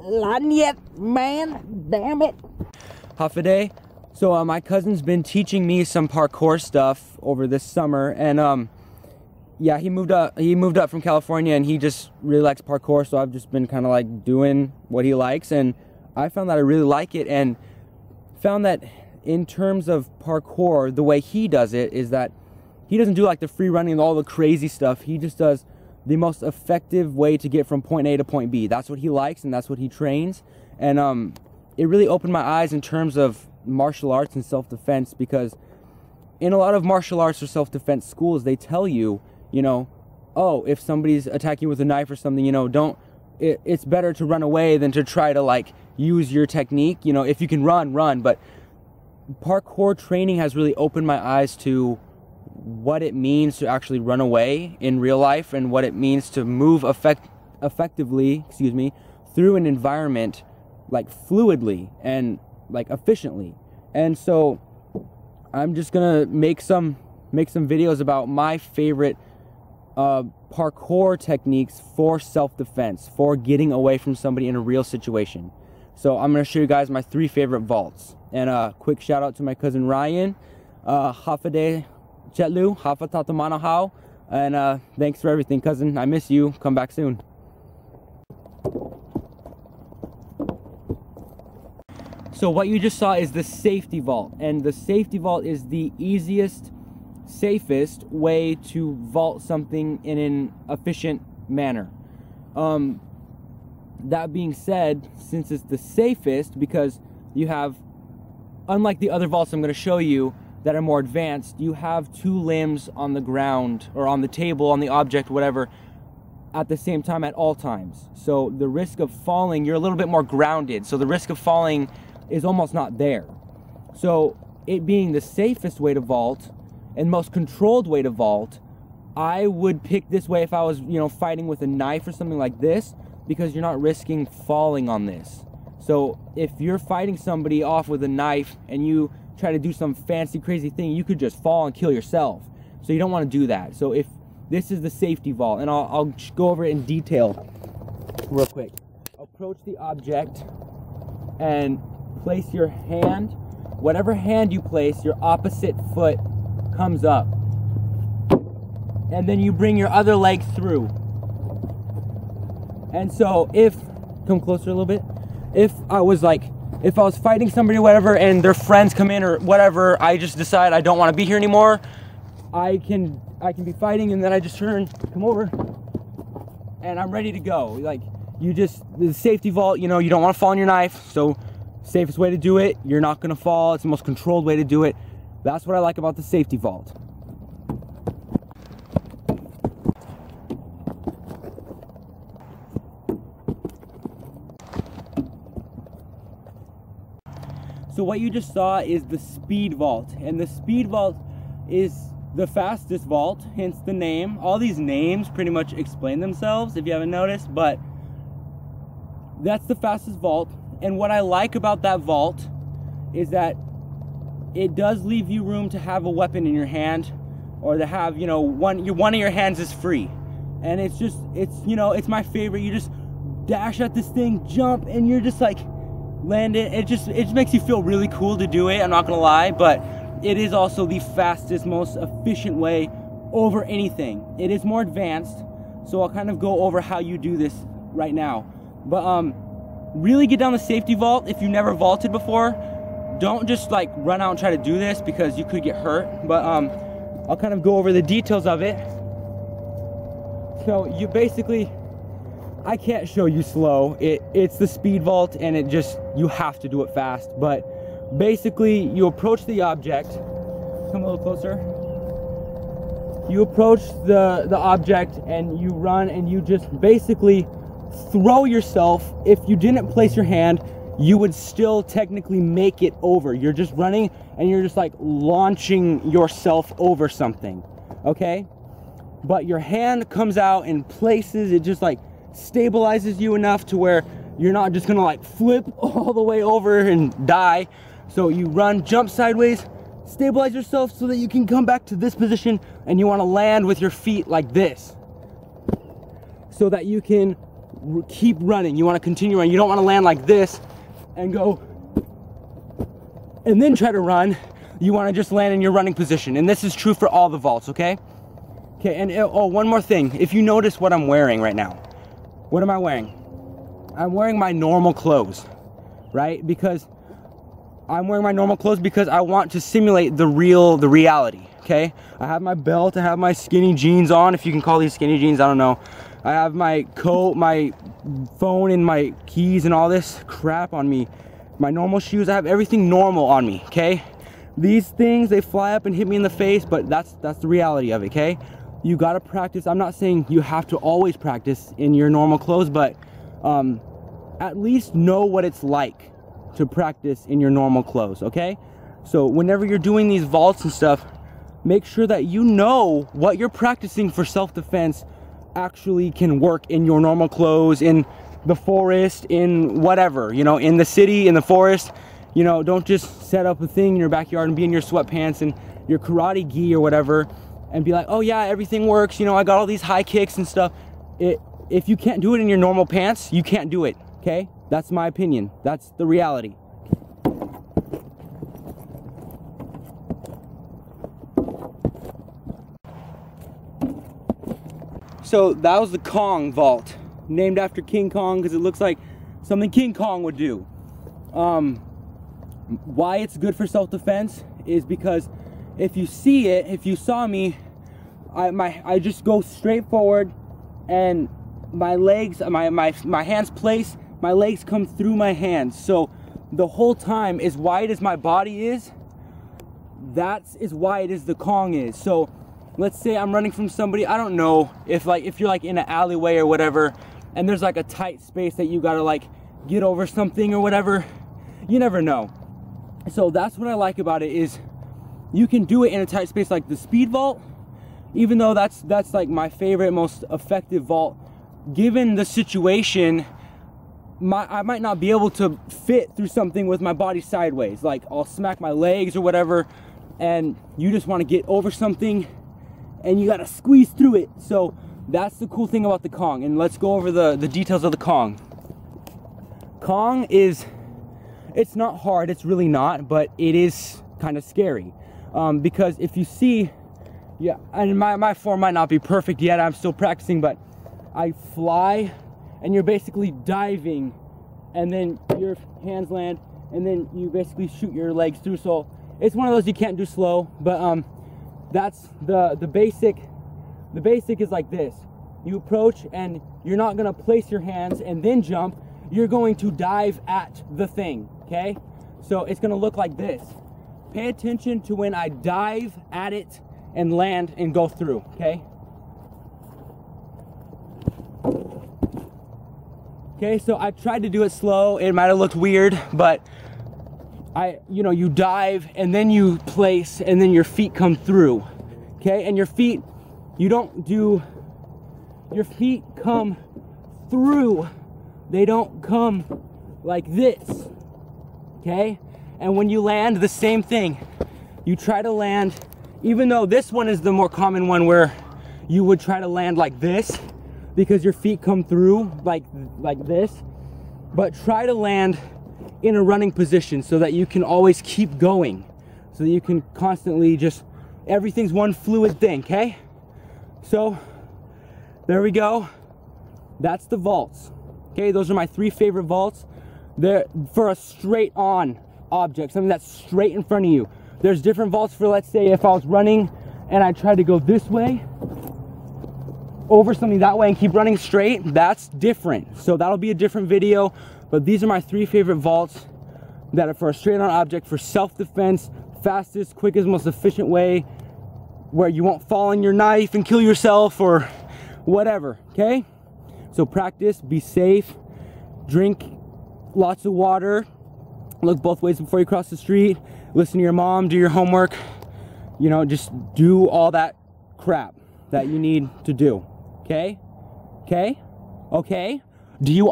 Not yet, man. Damn it. Hafide. So my cousin's been teaching me some parkour stuff over this summer, and yeah, he moved up from California, and he just really likes parkour. So I've just been kind of like doing what he likes, and I found that I really like it, and found that in terms of parkour, the way he does it is that he doesn't do like the free running and all the crazy stuff. He just does the most effective way to get from point A to point B. That's what he likes, and that's what he trains. And it really opened my eyes in terms of martial arts and self-defense, because in a lot of martial arts or self-defense schools, they tell you, you know, oh, if somebody's attacking you with a knife or something, you know, it's better to run away than to try to like use your technique. You know, if you can run. But parkour training has really opened my eyes to what it means to actually run away in real life, and what it means to move effectively, through an environment like fluidly and like efficiently. And so I'm just gonna make some videos about my favorite parkour techniques for self-defense, for getting away from somebody in a real situation. So I'm gonna show you guys my 3 favorite vaults. And a quick shout out to my cousin Ryan. Hafade Chetlu, Hafa Tatamanahau. And thanks for everything, cousin. I miss you. Come back soon. So what you just saw is the safety vault, and the safety vault is the easiest, safest way to vault something in an efficient manner. That being said, since it's the safest, because you have, unlike the other vaults I'm going to show you that are more advanced, you have 2 limbs on the ground or on the table, on the object, whatever, at the same time at all times. So the risk of falling, you're a little bit more grounded, so the risk of falling is almost not there. So it being the safest way to vault and most controlled way to vault, I would pick this way if I was, you know, fighting with a knife or something like this, because you're not risking falling on this. So if you're fighting somebody off with a knife and you try to do some fancy crazy thing, you could just fall and kill yourself. So you don't want to do that. So if this is the safety vault, and I'll go over it in detail real quick. Approach the object and place your hand, whatever hand you place, your opposite foot comes up, and then you bring your other leg through. And so come closer a little bit, if I was fighting somebody or whatever, and their friends come in or whatever, I just decide I don't want to be here anymore, I can be fighting, and then I just come over, and I'm ready to go. Like, the safety vault, you know, you don't want to fall on your knife, so safest way to do it, you're not going to fall. It's the most controlled way to do it. That's what I like about the safety vault. So what you just saw is the speed vault, and the speed vault is the fastest vault, hence the name. All these names pretty much explain themselves if you haven't noticed, but that's the fastest vault. And what I like about that vault is that it does leave you room to have a weapon in your hand, or to have, you know, one of your hands is free. And it's you know, it's my favorite. You just dash at this thing, jump, and you're just like land it. It just makes you feel really cool to do it, I'm not gonna lie, but it is also the fastest, most efficient way over anything. It is more advanced, so I'll kind of go over how you do this right now. But really get down the safety vault. If you never vaulted before, don't just like run out and try to do this, because you could get hurt. But I'll kind of go over the details of it. So you basically, I can't show you slow. It's the speed vault, and you have to do it fast. But basically, you approach the object. Come a little closer. You approach the object, and you run, and you just basically throw yourself. If you didn't place your hand, you would still technically make it over. You're just running, and you're just like launching yourself over something, okay? But your hand comes out and places, it just like stabilizes you enough to where you're not just gonna like flip all the way over and die. So you run, jump sideways, stabilize yourself so that you can come back to this position, and you want to land with your feet like this, so that you can keep running. You want to continue running. You don't want to land like this and go and then try to run. You want to just land in your running position. And this is true for all the vaults, okay? Okay, and oh, one more thing. If you notice what I'm wearing right now, what am I wearing? I'm wearing my normal clothes, right? Because I'm wearing my normal clothes because I want to simulate the reality, okay? I have my belt, I have my skinny jeans on, if you can call these skinny jeans, I don't know. I have my coat, my phone, and my keys and all this crap on me. My normal shoes, I have everything normal on me, okay? These things, they fly up and hit me in the face, but that's the reality of it, okay? You gotta practice. I'm not saying you have to always practice in your normal clothes, but at least know what it's like to practice in your normal clothes, okay? So whenever you're doing these vaults and stuff, make sure that you know what you're practicing for self-defense actually can work in your normal clothes, in the forest, in whatever, you know, in the city, in the forest. You know, don't just set up a thing in your backyard and be in your sweatpants and your karate gi or whatever and be like, oh yeah, everything works, you know, I got all these high kicks and stuff. If you can't do it in your normal pants, you can't do it, okay? That's my opinion. That's the reality. So that was the Kong vault, named after King Kong because it looks like something King Kong would do. Why it's good for self-defense is because if you see it, if you saw me, I just go straight forward and my legs, my hands place, my legs come through my hands. So the whole time, as wide as my body is, that's as wide as the Kong is. So let's say I'm running from somebody, I don't know if you're like in an alleyway or whatever, and there's like a tight space that you gotta like get over something or whatever, you never know. So that's what I like about it, is you can do it in a tight space like the speed vault, even though that's like my favorite, most effective vault. Given the situation, I might not be able to fit through something with my body sideways. Like I'll smack my legs or whatever, and you just want to get over something and you got to squeeze through it. So that's the cool thing about the Kong. And let's go over the details of the Kong. Kong is, it's not hard, it's really not, but it is kind of scary. Because if you see, yeah, and my form might not be perfect yet, I'm still practicing, but I fly and you're basically diving and then your hands land and then you basically shoot your legs through. So it's one of those you can't do slow, but that's the basic. The basic is like this. You approach and you're not gonna place your hands and then jump, you're going to dive at the thing, okay? So it's gonna look like this. Pay attention to when I dive at it and land and go through, okay? Okay, so I tried to do it slow. It might have looked weird, but you dive and then you place and then your feet come through, okay? And your feet, your feet come through. They don't come like this, okay? And when you land, the same thing. You try to land, even though this one is the more common one where you would try to land like this because your feet come through like this, but try to land in a running position so that you can always keep going, so that you can constantly just, everything's one fluid thing, okay? So there we go. That's the vaults. Okay, those are my 3 favorite vaults. They're for a straight on object, something that's straight in front of you. There's different vaults for, let's say, if I was running and I tried to go this way over something that way and keep running straight, that's different. So that'll be a different video, but these are my 3 favorite vaults that are for a straight on object, for self-defense, fastest, quickest, most efficient way, where you won't fall on your knife and kill yourself or whatever, okay? So practice, be safe, drink lots of water, look both ways before you cross the street, listen to your mom, do your homework, you know, just do all that crap that you need to do, okay? Okay? Okay? Do you